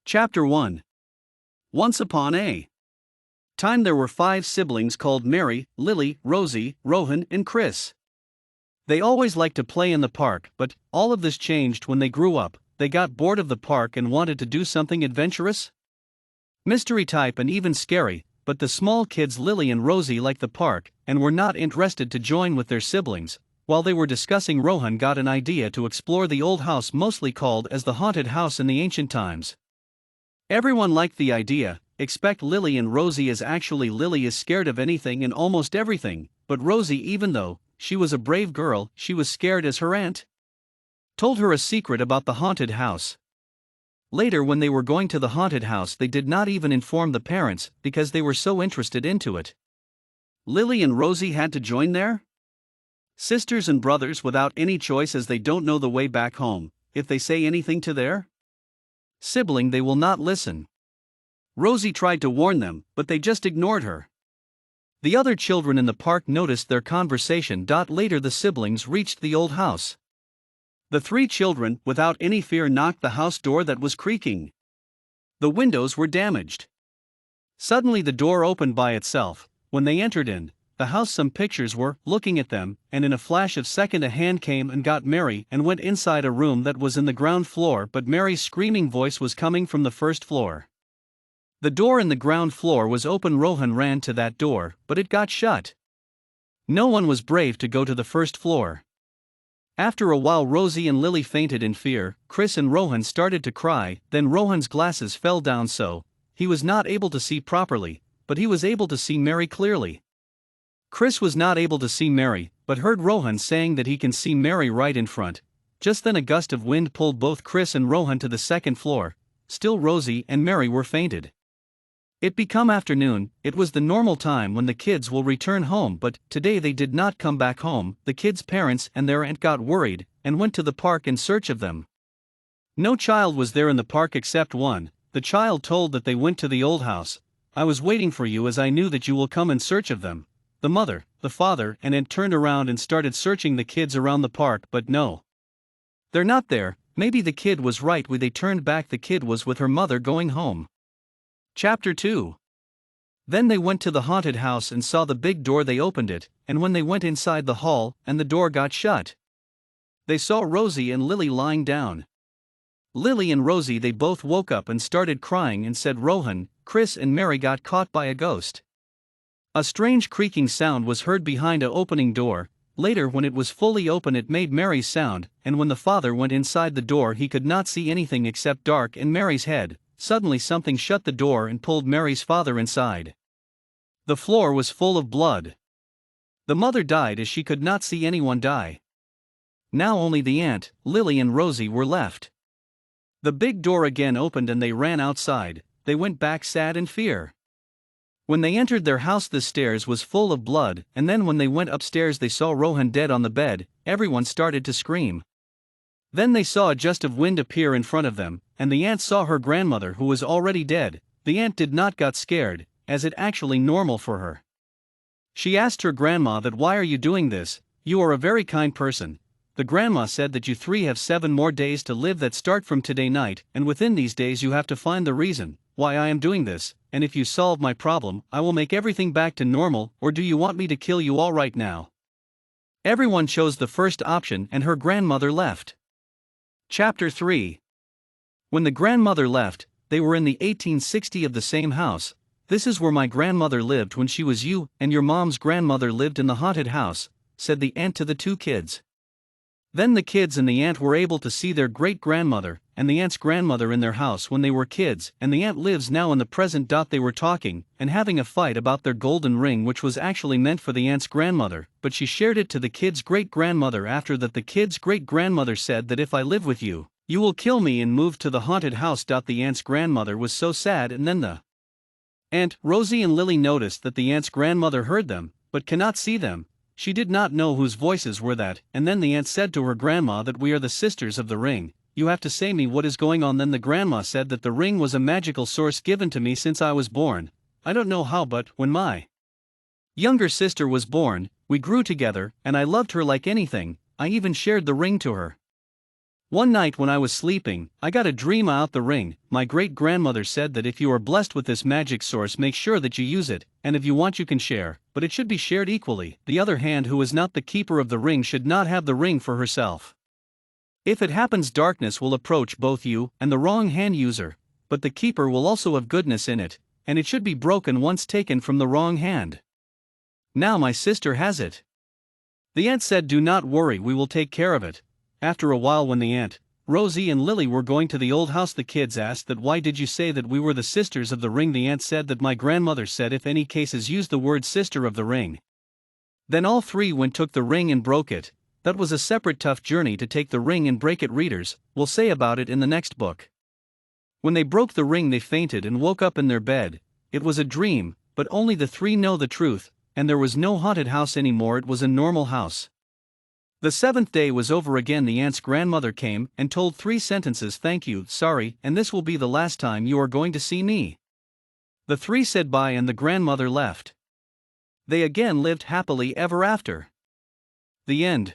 Chapter 1. Once upon a time there were 5 siblings called Mary, Lily, Rosie, Rohan, and Chris. They always liked to play in the park, but all of this changed when they grew up. They got bored of the park and wanted to do something adventurous, mystery type, and even scary. But the small kids Lily and Rosie liked the park and were not interested to join with their siblings. While they were discussing, Rohan got an idea to explore the old house, mostly called as the haunted house in the ancient times. Everyone liked the idea, except Lily and Rosie, as actually Lily is scared of anything and almost everything, but Rosie, even though she was a brave girl, she was scared as her aunt told her a secret about the haunted house. Later, when they were going to the haunted house, they did not even inform the parents because they were so interested into it. Lily and Rosie had to join there? Sisters and brothers without any choice, as they don't know the way back home. If they say anything to their sibling, they will not listen. Rosie tried to warn them, but they just ignored her. The other children in the park noticed their conversation. Later, the siblings reached the old house. The 3 children, without any fear, knocked the house door that was creaking. The windows were damaged. Suddenly, the door opened by itself. When they entered in the house, some pictures were looking at them, and in a flash of second a hand came and got Mary and went inside a room that was in the ground floor, but Mary's screaming voice was coming from the first floor. The door in the ground floor was open. Rohan ran to that door, but it got shut. No one was brave to go to the first floor. After a while, Rosie and Lily fainted in fear. Chris and Rohan started to cry. Then Rohan's glasses fell down, so he was not able to see properly, but he was able to see Mary clearly. Chris was not able to see Mary, but heard Rohan saying that he can see Mary right in front. Just then a gust of wind pulled both Chris and Rohan to the second floor. Still, Rosie and Mary were fainted. It became afternoon. It was the normal time when the kids will return home, but today they did not come back home. The kids' parents and their aunt got worried and went to the park in search of them. No child was there in the park except one. The child told that they went to the old house. "I was waiting for you, as I knew that you will come in search of them." The mother, the father, and aunt turned around and started searching the kids around the park, but no, they're not there. Maybe the kid was right. When they turned back, the kid was with her mother going home. Chapter 2. Then they went to the haunted house and saw the big door. They opened it, and when they went inside the hall and the door got shut, they saw Rosie and Lily lying down. Lily and Rosie, they both woke up and started crying and said Rohan, Chris, and Mary got caught by a ghost. A strange creaking sound was heard behind a opening door. Later, when it was fully open, it made Mary's sound, and when the father went inside the door, he could not see anything except dark in Mary's head. Suddenly something shut the door and pulled Mary's father inside. The floor was full of blood. The mother died, as she could not see anyone die. Now only the aunt, Lily, and Rosie were left. The big door again opened and they ran outside. They went back sad in fear. When they entered their house, the stairs was full of blood, and then when they went upstairs, they saw Rohan dead on the bed. Everyone started to scream. Then they saw a gust of wind appear in front of them, and the aunt saw her grandmother, who was already dead. The aunt did not got scared, as it actually normal for her. She asked her grandma that, "Why are you doing this? You are a very kind person." The grandma said that you 3 have 7 more days to live that start from today night, and within these days you have to find the reason why I am doing this, and if you solve my problem, I will make everything back to normal. Or do you want me to kill you all right now? Everyone chose the first option, and her grandmother left. Chapter 3. When the grandmother left, they were in the 1860 of the same house. "This is where my grandmother lived when she was you, and your mom's grandmother lived in the haunted house," said the aunt to the 2 kids. Then the kids and the aunt were able to see their great-grandmother and the aunt's grandmother in their house when they were kids, and the aunt lives now in the present. They were talking and having a fight about their golden ring, which was actually meant for the aunt's grandmother, but she shared it to the kids' great-grandmother. After that, the kids' great-grandmother said that, "If I live with you, you will kill me," and moved to the haunted house. The aunt's grandmother was so sad, and then the aunt, Rosie, and Lily noticed that the aunt's grandmother heard them, but cannot see them. She did not know whose voices were that, and then the aunt said to her grandma that, "We are the sisters of the ring. You have to say me what is going on." Then the grandma said that the ring was a magical source given to me since I was born. I don't know how, but when my younger sister was born, we grew together, and I loved her like anything. I even shared the ring to her. One night when I was sleeping, I got a dream about the ring. My great-grandmother said that if you are blessed with this magic source, make sure that you use it, and if you want you can share, but it should be shared equally. The other hand who is not the keeper of the ring should not have the ring for herself. If it happens, darkness will approach both you and the wrong hand user, but the keeper will also have goodness in it, and it should be broken once taken from the wrong hand. Now my sister has it. The aunt said, do not worry, we will take care of it. After a while, when the aunt, Rosie and Lily were going to the old house, the kids asked that why did you say that we were the sisters of the ring? The aunt said that my grandmother said if any cases use the word sister of the ring. Then all three went took the ring and broke it. That was a separate tough journey to take the ring and break it. Readers will say about it in the next book. When they broke the ring they fainted and woke up in their bed. It was a dream, but only the three know the truth, and there was no haunted house anymore, it was a normal house. The seventh day was over again. The aunt's grandmother came and told three sentences: thank you, sorry, and this will be the last time you are going to see me. The three said bye and the grandmother left. They again lived happily ever after. The end.